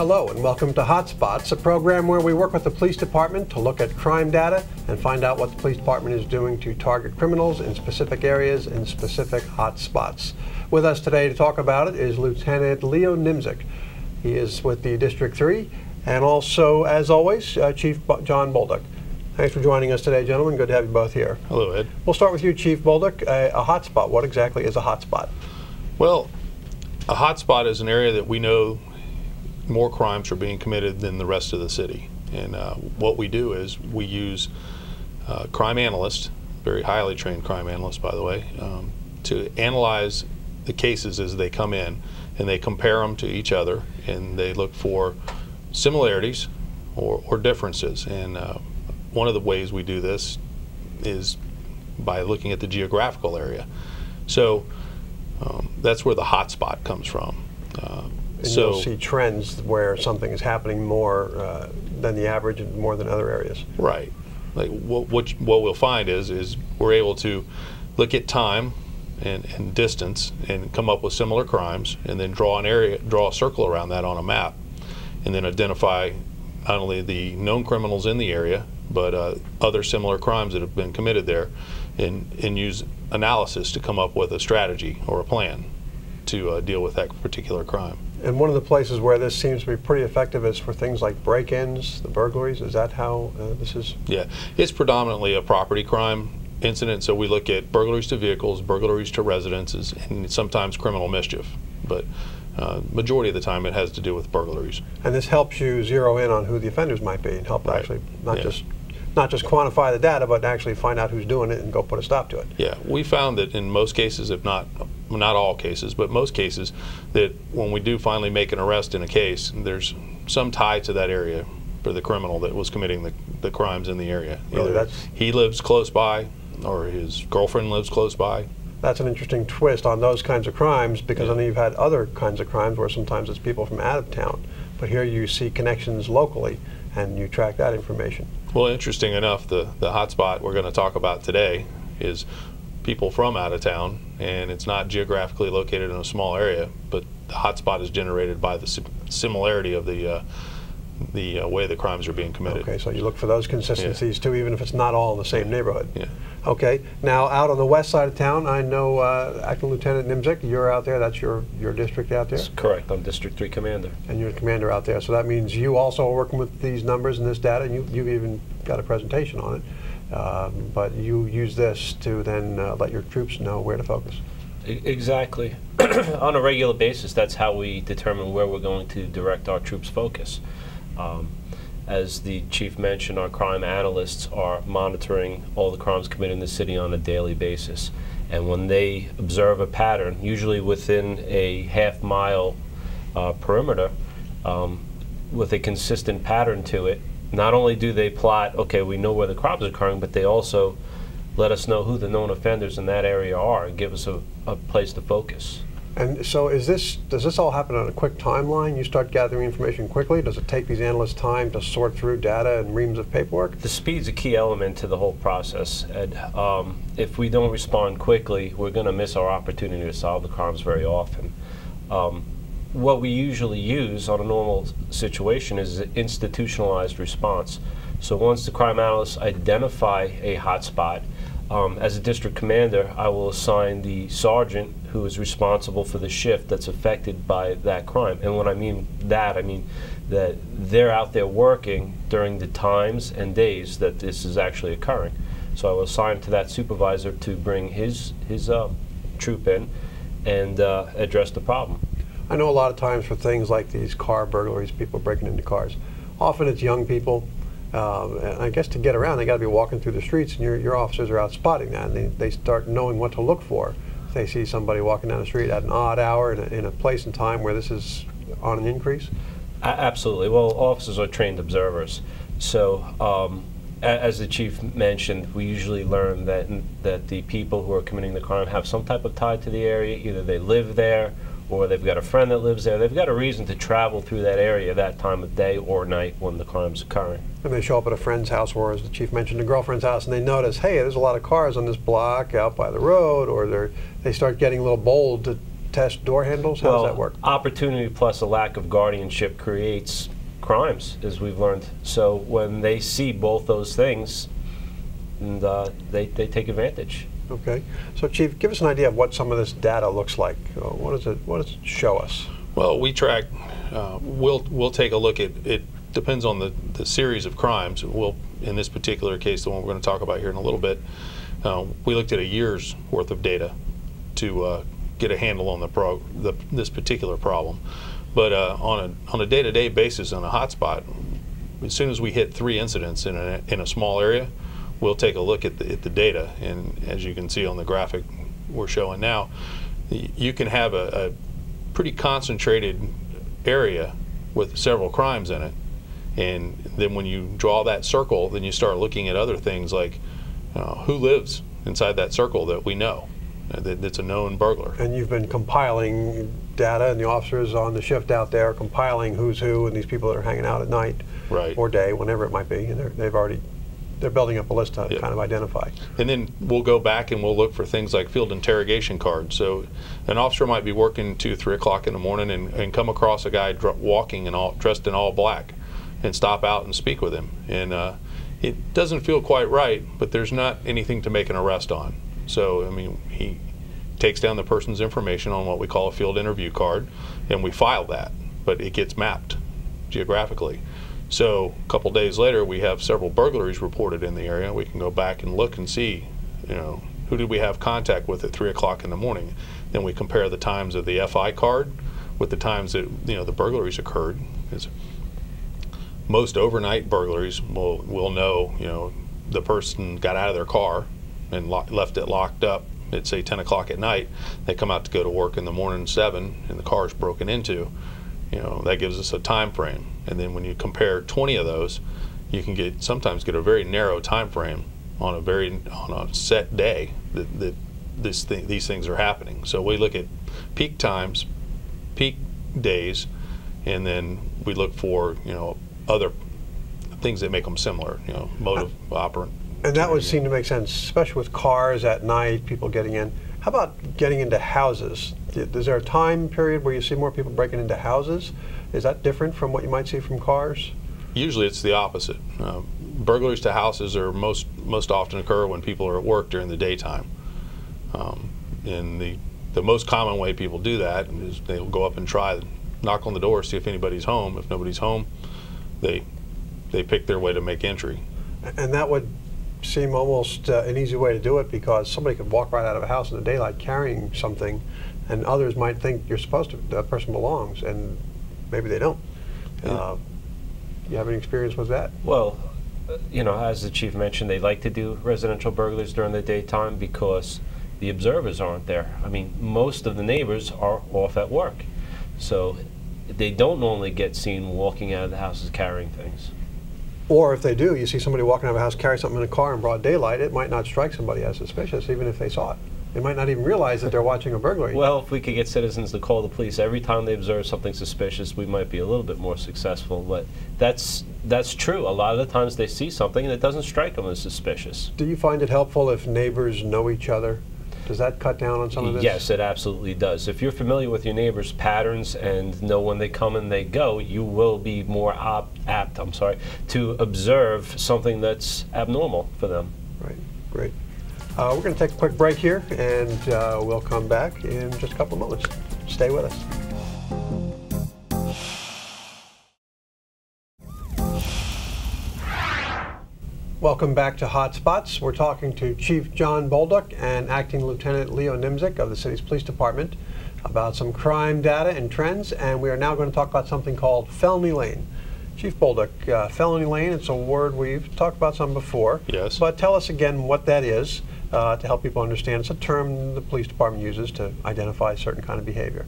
Hello and welcome to Hotspots, a program where we work with the police department to look at crime data and find out what the police department is doing to target criminals in specific areas in specific hotspots. With us today to talk about it is Lieutenant Leo Nimzik. He is with the District 3 and also, as always, Chief John Bolduc. Thanks for joining us today, gentlemen. Good to have you both here. Hello, Ed. We'll start with you, Chief Bolduc. A hotspot, what exactly is a hotspot? Well, a hotspot is an area that we know more crimes are being committed than the rest of the city. And what we do is we use crime analysts, very highly trained crime analysts, by the way, to analyze the cases as they come in, and they compare them to each other, and they look for similarities or differences. And one of the ways we do this is by looking at the geographical area. So that's where the hotspot comes from. And so you'll see trends where something is happening more than the average and more than other areas. Right. Like what we'll find is we're able to look at time and distance and come up with similar crimes, and then draw a circle around that on a map, and then identify not only the known criminals in the area, but other similar crimes that have been committed there, and use analysis to come up with a strategy or a plan to deal with that particular crime. And one of the places where this seems to be pretty effective is for things like break-ins, the burglaries. Is that how this is? Yeah, it's predominantly a property crime incident, so we look at burglaries to vehicles, burglaries to residences, and sometimes criminal mischief. But majority of the time it has to do with burglaries. And this helps you zero in on who the offenders might be and help actually not just quantify the data, but actually find out who's doing it and go put a stop to it. Yeah, we found that in most cases, if not all cases, but most cases, that when we do finally make an arrest in a case, there's some tie to that area for the criminal that was committing the crimes in the area. Really, Either he lives close by or his girlfriend lives close by. That's an interesting twist on those kinds of crimes, because I know you've had other kinds of crimes where sometimes it's people from out of town, but here you see connections locally and you track that information. Well, interesting enough, the hotspot we're going to talk about today is people from out of town, and it's not geographically located in a small area, but the hotspot is generated by the similarity of the way the crimes are being committed. Okay, so you look for those consistencies too, even if it's not all in the same neighborhood. Yeah. Okay, now out on the west side of town, I know Acting Lieutenant Nimzik, you're out there. That's your district out there? That's correct. I'm District 3 Commander. And you're the commander out there. So that means you also are working with these numbers and this data, and you've even got a presentation on it. But you use this to then let your troops know where to focus. Exactly. On a regular basis, that's how we determine where we're going to direct our troops' focus. As the chief mentioned, our crime analysts are monitoring all the crimes committed in the city on a daily basis. And when they observe a pattern, usually within a half-mile perimeter, with a consistent pattern to it, not only do they plot, okay, we know where the crimes are occurring, but they also let us know who the known offenders in that area are and give us a place to focus. And so does this all happen on a quick timeline? You start gathering information quickly? Does it take these analysts time to sort through data and reams of paperwork? The speed's a key element to the whole process, Ed. If we don't respond quickly, we're going to miss our opportunity to solve the crimes very often. What we usually use on a normal situation is an institutionalized response. So once the crime analysts identify a hotspot, as a district commander, I will assign the sergeant who is responsible for the shift that's affected by that crime. And when I mean that they're out there working during the times and days that this is actually occurring. So I will assign to that supervisor to bring his troop in and address the problem. I know a lot of times for things like these car burglaries, people breaking into cars, often it's young people. And I guess to get around, they got to be walking through the streets, and your officers are out spotting that, and they start knowing what to look for. If they see somebody walking down the street at an odd hour in a place and time where this is on an increase? Absolutely. Well, officers are trained observers. So as the chief mentioned, we usually learn that the people who are committing the crime have some type of tie to the area. Either they live there, or they've got a friend that lives there. They've got a reason to travel through that area that time of day or night when the crime's occurring. And they show up at a friend's house, or as the chief mentioned, a girlfriend's house, and they notice, hey, there's a lot of cars on this block out by the road, or they start getting a little bold to test door handles? How does that work? Opportunity plus a lack of guardianship creates crimes, as we've learned. So when they see both those things, and they take advantage. Okay. So, Chief, give us an idea of what some of this data looks like. What does it show us? Well, we track. We'll take a look at it. Depends on the series of crimes. We'll, in this particular case, the one we're going to talk about here in a little bit, we looked at a year's worth of data to get a handle on this particular problem. But on a day-to-day basis on a hotspot, as soon as we hit 3 incidents in a small area, we'll take a look at the data. And as you can see on the graphic we're showing now, you can have a pretty concentrated area with several crimes in it. And then when you draw that circle, then you start looking at other things like who lives inside that circle that we know, that's a known burglar. And you've been compiling data, and the officers on the shift out there compiling who's who and these people that are hanging out at night or day, whenever it might be, and they're building up a list to kind of identify. And then we'll go back and we'll look for things like field interrogation cards. So an officer might be working 2, 3 o'clock in the morning and come across a guy walking dressed in all black, and stop out and speak with him. And it doesn't feel quite right, but there's not anything to make an arrest on. So, I mean, he takes down the person's information on what we call a field interview card, and we file that, but it gets mapped geographically. So a couple days later, we have several burglaries reported in the area. We can go back and look and see, who did we have contact with at 3 o'clock in the morning. Then we compare the times of the FI card with the times that the burglaries occurred. Most overnight burglaries will know, the person got out of their car and left it locked up at, say, 10 o'clock at night. They come out to go to work in the morning 7, and the car is broken into. That gives us a time frame. And then when you compare 20 of those, you can sometimes get a very narrow time frame on a set day that these things are happening. So we look at peak times, peak days, and then we look for other things that make them similar, motive, operant. And that would seem to make sense, especially with cars at night, people getting in. How about getting into houses? Is there a time period where you see more people breaking into houses? Is that different from what you might see from cars? Usually it's the opposite. Burglaries to houses are most often occur when people are at work during the daytime. And the most common way people do that is they'll go up and knock on the door, see if anybody's home. If nobody's home, they pick their way to make entry. And that would seem almost an easy way to do it, because somebody could walk right out of a house in the daylight carrying something, and others might think that person belongs, and maybe they don't. You have any experience with that? Well, as the chief mentioned, they like to do residential burglaries during the daytime because the observers aren't there. I mean, most of the neighbors are off at work, so they don't normally get seen walking out of the houses carrying things. Or if they do, you see somebody walking out of a house carry something in a car in broad daylight, it might not strike somebody as suspicious, even if they saw it. They might not even realize that they're watching a burglary. Well, if we could get citizens to call the police every time they observe something suspicious, we might be a little bit more successful. But that's true. A lot of the times they see something and it doesn't strike them as suspicious. Do you find it helpful if neighbors know each other? Does that cut down on some of this? Yes, it absolutely does. If you're familiar with your neighbors' patterns and know when they come and they go, you will be more apt to observe something that's abnormal for them. Right, great. We're going to take a quick break here, and we'll come back in just a couple of moments. Stay with us. Welcome back to Hotspots. We're talking to Chief John Bolduc and Acting Lieutenant Leo Nimzik of the city's police department about some crime data and trends, and we are now going to talk about something called felony lane. Chief Bolduc, felony lane, it's a word we've talked about some before. Yes. But tell us again what that is to help people understand. It's a term the police department uses to identify a certain kind of behavior.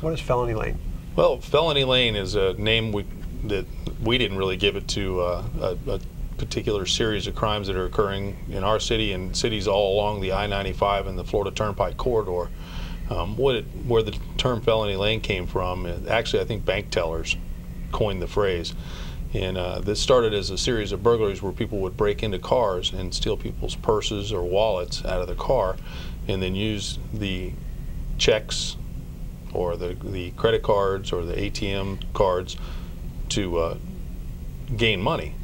What is felony lane? Well, felony lane is a name that we didn't really give it to a particular series of crimes that are occurring in our city and cities all along the I-95 and the Florida Turnpike corridor. Where the term felony lane came from, actually I think bank tellers coined the phrase. And this started as a series of burglaries where people would break into cars and steal people's purses or wallets out of the car, and then use the checks or the credit cards or the ATM cards to gain money.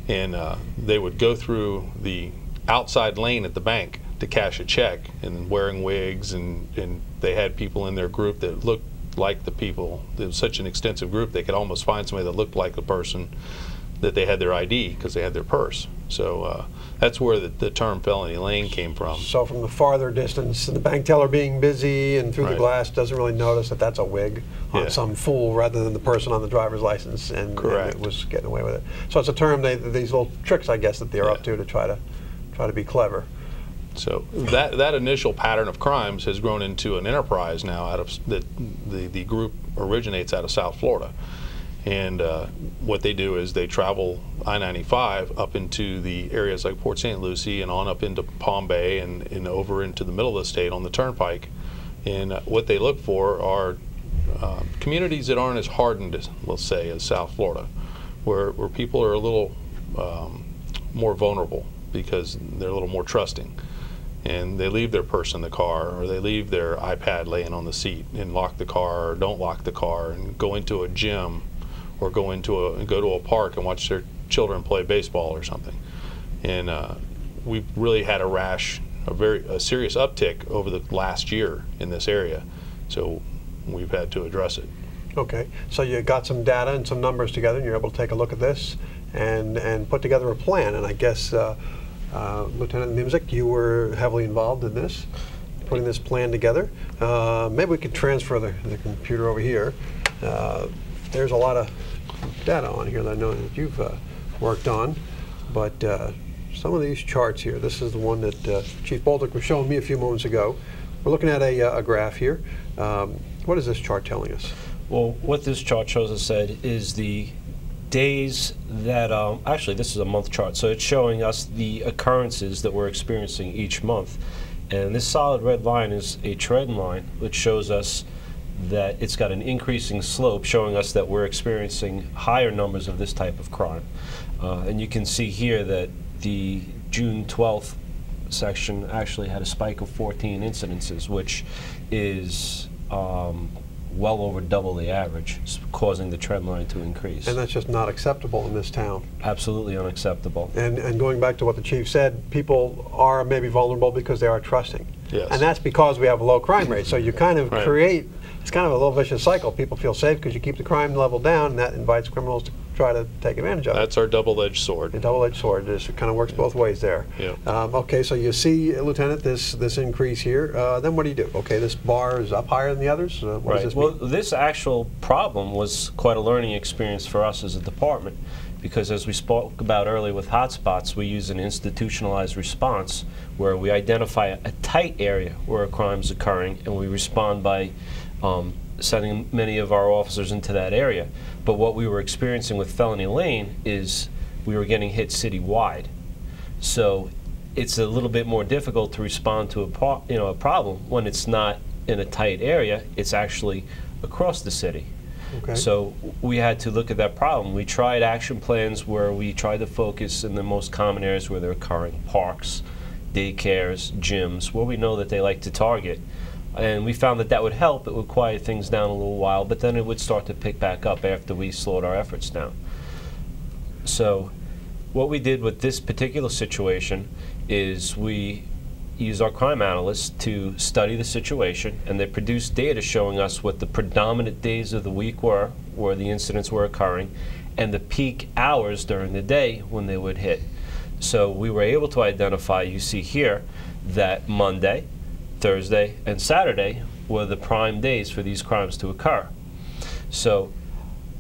And they would go through the outside lane at the bank to cash a check, and wearing wigs, and they had people in their group that looked like the people. It was such an extensive group they could almost find somebody that looked like the person that they had their ID because they had their purse. So that's where the term felony lane came from. So from the farther distance, the bank teller being busy and through the glass doesn't really notice that that's a wig on some fool rather than the person on the driver's license, and it was getting away with it. So it's a term, these little tricks, I guess, that they're up to try to be clever. So that initial pattern of crimes has grown into an enterprise now. Out of the group originates out of South Florida, and what they do is they travel I-95 up into the areas like Port St. Lucie and on up into Palm Bay and over into the middle of the state on the Turnpike. And what they look for are communities that aren't as hardened, let's say, as South Florida, where people are a little more vulnerable because they're a little more trusting. And they leave their purse in the car, or they leave their iPad laying on the seat and lock the car, or don't lock the car, and go into a gym or go to a park and watch their children play baseball or something. And we've really had a serious uptick over the last year in this area. So we've had to address it. Okay, so you got some data and some numbers together, and you're able to take a look at this and put together a plan. And I guess Lieutenant Nimzik, you were heavily involved in this, putting this plan together. Maybe we could transfer the computer over here. There's a lot of data on here that I know that you've worked on, but some of these charts here, this is the one that Chief Baldock was showing me a few moments ago. We're looking at a graph here. What is this chart telling us? Well, what this chart shows us is the days that, actually this is a month chart, so it's showing us the occurrences that we're experiencing each month. And this solid red line is a trend line, which shows us that it's got an increasing slope, showing us that we're experiencing higher numbers of this type of crime. And you can see here that the June 12th section actually had a spike of 14 incidences, which is well over double the average, causing the trend line to increase. And that's just not acceptable in this town. Absolutely unacceptable. And going back to what the chief said, people are maybe vulnerable because they are trusting. Yes. And that's because we have a low crime rate. So you kind of create, it's kind of a little vicious cycle. People feel safe because you keep the crime level down, and that invites criminals to try to take advantage of it. That's our double-edged sword. A double-edged sword. It kind of works both ways there. Yeah. Okay, so you see, Lieutenant, this increase here. Then what do you do? Okay, this bar is up higher than the others. What does this mean? Well, this actual problem was quite a learning experience for us as a department, because as we spoke about earlier with Hotspots, we use an institutionalized response where we identify a tight area where a crime is occurring, and we respond by sending many of our officers into that area. But what we were experiencing with Felony Lane is we were getting hit citywide. So it's a little bit more difficult to respond to a problem when it's not in a tight area. It's actually across the city. Okay. So we had to look at that problem. We tried action plans where we tried to focus in the most common areas where they're occurring: parks, daycares, gyms, where we know that they like to target. And we found that that would help. It would quiet things down a little while, but then it would start to pick back up after we slowed our efforts down. So what we did with this particular situation is we used our crime analysts to study the situation, and they produced data showing us what the predominant days of the week were, where the incidents were occurring, and the peak hours during the day when they would hit. So we were able to identify, you see here, that Monday, Thursday, and Saturday were the prime days for these crimes to occur. So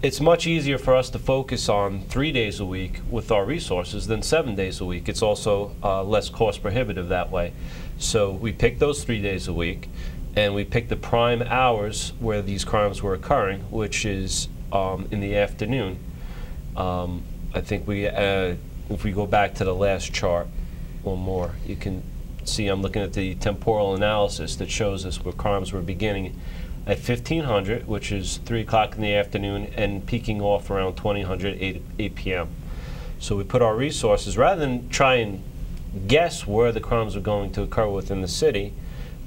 it's much easier for us to focus on 3 days a week with our resources than 7 days a week. It's also less cost prohibitive that way. So we picked those 3 days a week, and we picked the prime hours where these crimes were occurring, which is in the afternoon. I think if we go back to the last chart, one more, you can see I'm looking at the temporal analysis that shows us where crimes were beginning at 1500, which is 3 o'clock in the afternoon, and peaking off around 2000, 8 p.m. So we put our resources, rather than try and guess where the crimes were going to occur within the city,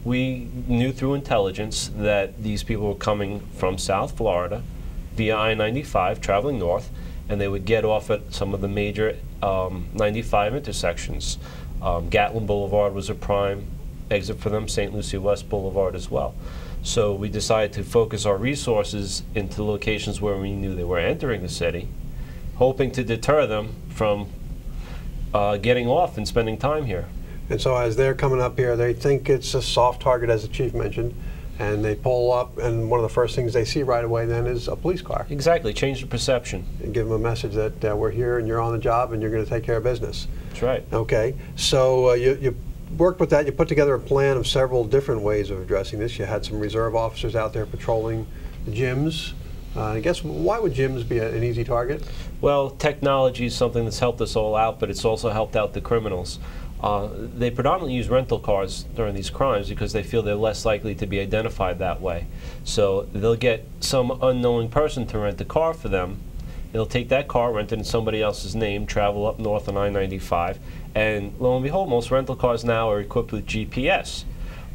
we knew through intelligence that these people were coming from South Florida via I-95, traveling north, and they would get off at some of the major 95 intersections. Gatlin Boulevard was a prime exit for them, St. Lucie West Boulevard as well. So we decided to focus our resources into locations where we knew they were entering the city, hoping to deter them from getting off and spending time here. And so as they're coming up here, they think it's a soft target, as the chief mentioned, and they pull up, and one of the first things they see right away then is a police car. Exactly, change the perception. And give them a message that we're here and you're on the job and you're going to take care of business. That's right. Okay, so you worked with that. You put together a plan of several different ways of addressing this. You had some reserve officers out there patrolling the gyms. I guess, why would gyms be an easy target? Well, technology is something that's helped us all out, but it's also helped out the criminals. They predominantly use rental cars during these crimes because they feel they're less likely to be identified that way. So they'll get some unknown person to rent a car for them. They'll take that car, rent it in somebody else's name, travel up north on I-95, and lo and behold, most rental cars now are equipped with GPS.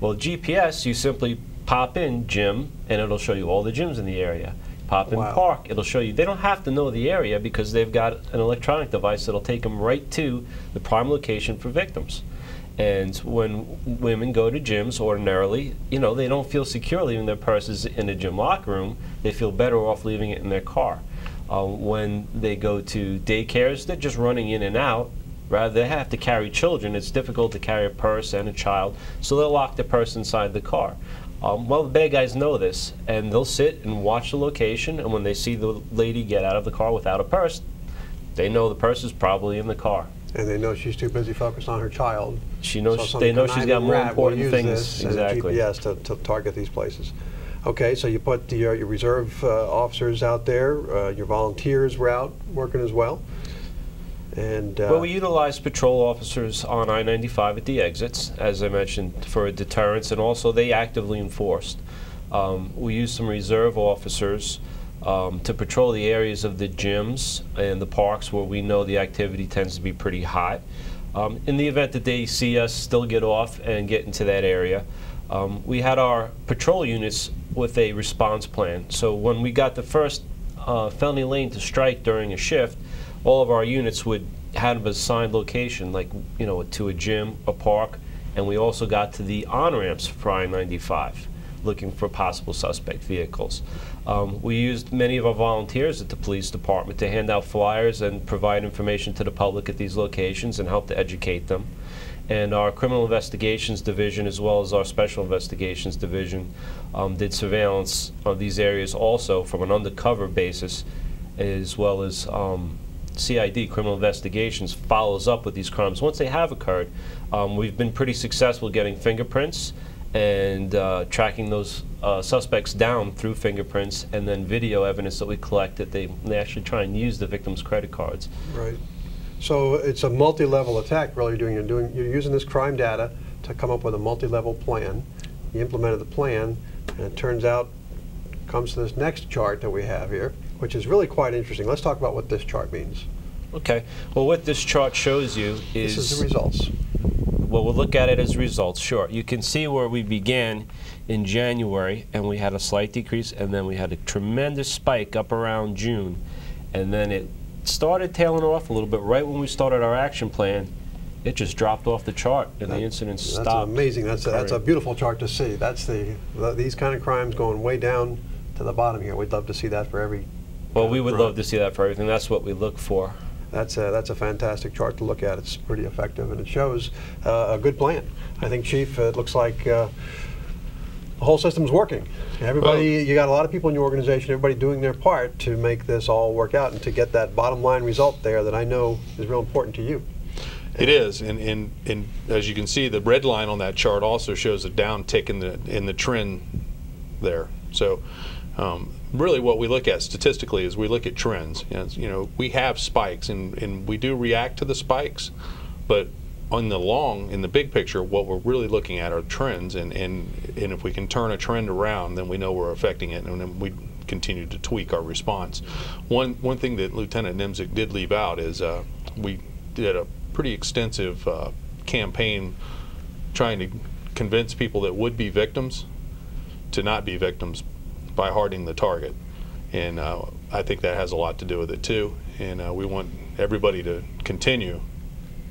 Well, GPS, you simply pop in gym, and it'll show you all the gyms in the area. Pop in park, it'll show you. They don't have to know the area because they've got an electronic device that'll take them right to the prime location for victims. And when women go to gyms, ordinarily, you know, they don't feel secure leaving their purses in a gym locker room. They feel better off leaving it in their car. When they go to daycares, they're just running in and out. Rather, they have to carry children. It's difficult to carry a purse and a child, so they'll lock the purse inside the car. Well, the bad guys know this, and they'll sit and watch the location, and when they see the lady get out of the car without a purse, they know the purse is probably in the car. And they know she's too busy focused on her child. She knows. They know she's got more important things. Exactly. GPS to target these places. Okay, so you put your reserve officers out there. Your volunteers were out working as well. And well, we utilize patrol officers on I-95 at the exits, as I mentioned, for a deterrence, and also they actively enforced. We use some reserve officers to patrol the areas of the gyms and the parks where we know the activity tends to be pretty hot. In the event that they see us still get off and get into that area, we had our patrol units with a response plan. So when we got the first felony lane to strike during a shift, all of our units would have an assigned location, like, you know, to a gym, a park, and we also got to the on-ramps for I-95, looking for possible suspect vehicles. We used many of our volunteers at the police department to hand out flyers and provide information to the public at these locations and help to educate them. And our criminal investigations division, as well as our special investigations division, did surveillance of these areas also from an undercover basis, as well as CID, criminal investigations, follows up with these crimes once they have occurred. We've been pretty successful getting fingerprints and tracking those suspects down through fingerprints, and then video evidence that we collect that they actually try and use the victim's credit cards. Right. So it's a multi-level attack, really. You're using this crime data to come up with a multi-level plan. You implemented the plan, and it turns out, comes to this next chart that we have here, which is really quite interesting. Let's talk about what this chart means. Okay. Well, what this chart shows you is... This is the results. Well, we'll look at it as results, sure. You can see where we began in January, and we had a slight decrease, and then we had a tremendous spike up around June. And then it started tailing off a little bit right when we started our action plan. It just dropped off the chart, and the incidents stopped. That's amazing. That's a beautiful chart to see. That's these kind of crimes going way down to the bottom here. We'd love to see that for every... Well, we would love to see that for everything. That's what we look for. That's a fantastic chart to look at. It's pretty effective, and it shows a good plan. I think, Chief, it looks like the whole system's working. Everybody, you got a lot of people in your organization, everybody doing their part to make this all work out and to get that bottom line result there that I know is real important to you. It is, and as you can see, the red line on that chart also shows a downtick in the trend there. So really what we look at statistically is we look at trends. You know, we have spikes, and we do react to the spikes, but in the big picture, what we're really looking at are trends, and if we can turn a trend around, then we know we're affecting it, and then we continue to tweak our response. One thing that Lieutenant Nimzik did leave out is we did a pretty extensive campaign trying to convince people that would be victims to not be victims by hardening the target. And I think that has a lot to do with it too. And we want everybody to continue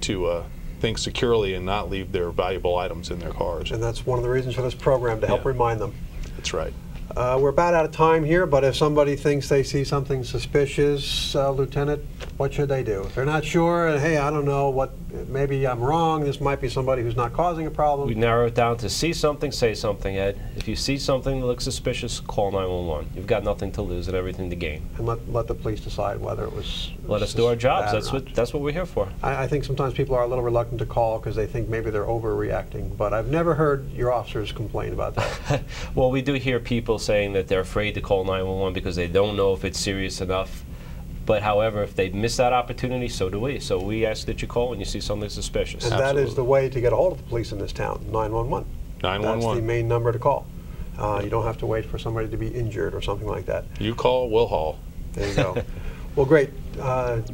to think securely and not leave their valuable items in their cars. And that's one of the reasons for this program, to help remind them. That's right. We're about out of time here, but if somebody thinks they see something suspicious, Lieutenant, what should they do? If they're not sure, and hey, I don't know, maybe I'm wrong, this might be somebody who's not causing a problem. We narrow it down to see something, say something, Ed. If you see something that looks suspicious, call 911. You've got nothing to lose and everything to gain. And let the police decide whether it was Let us do our jobs. That's what we're here for. I think sometimes people are a little reluctant to call because they think maybe they're overreacting, but I've never heard your officers complain about that. Well, we do hear people saying that they're afraid to call 911 because they don't know if it's serious enough. But however, if they miss that opportunity, so do we. So we ask that you call when you see something suspicious. And that is the way to get a hold of the police in this town, 911. 911. That's the main number to call. You don't have to wait for somebody to be injured or something like that. You call, we'll haul. There you go. Well, great.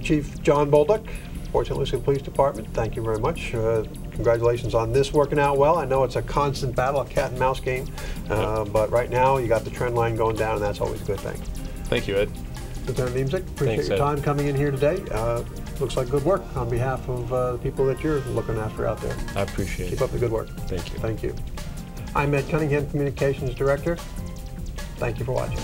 Chief John Bolduc, Port St. Lucie Police Department, thank you very much. Congratulations on this working out well. I know it's a constant battle, a cat and mouse game, but right now you got the trend line going down, and that's always a good thing. Thank you, Ed. Lieutenant Niemczyk, appreciate Thanks, your Ed. time coming in here today. Looks like good work on behalf of the people that you're looking after out there. I appreciate it. Keep up the good work. Thank you. Thank you. I'm Ed Cunningham, Communications Director. Thank you for watching.